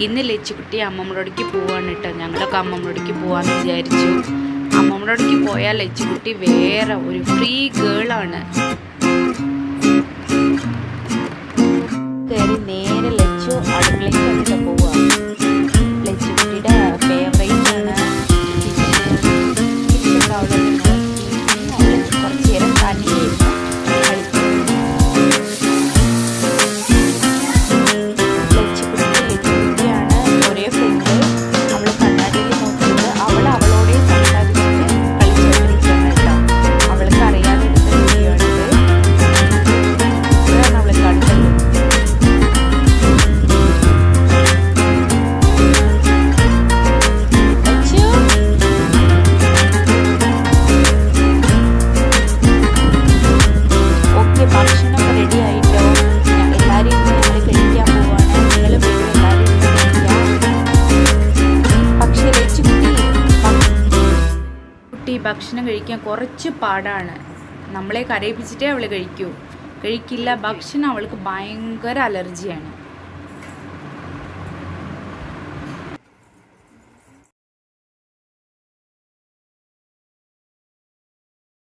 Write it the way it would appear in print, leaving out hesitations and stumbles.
ഇന്ന് ലച്ചുകുട്ടി അമ്മമ്മടോടേക്ക് പോവാണ് കേട്ടോ. ഞങ്ങളൊക്കെ അമ്മമ്മടോടേക്ക് പോവാന്ന് വിചാരിച്ചു. അമ്മമ്മടോടേക്ക് പോയാൽ ലച്ചുകുട്ടി വേറെ ഒരു ഫ്രീ ഗേളാണ്. കയറി നേരെ ലച്ചു അടുക്കളയ്ക്ക് വന്നിട്ട് പോവുക. ലച്ചുകുട്ടിയുടെ ഫേവറേറ്റ് ആണ് കുറച്ച് നേരം തനിയായിരുന്നു ഭക്ഷണം കഴിക്കാൻ കുറച്ച് പാടാണ്. നമ്മളെ കരയിപ്പിച്ചിട്ടേ അവൾ കഴിക്കില്ല. ഭക്ഷണം അവൾക്ക് ഭയങ്കര അലർജിയാണ്.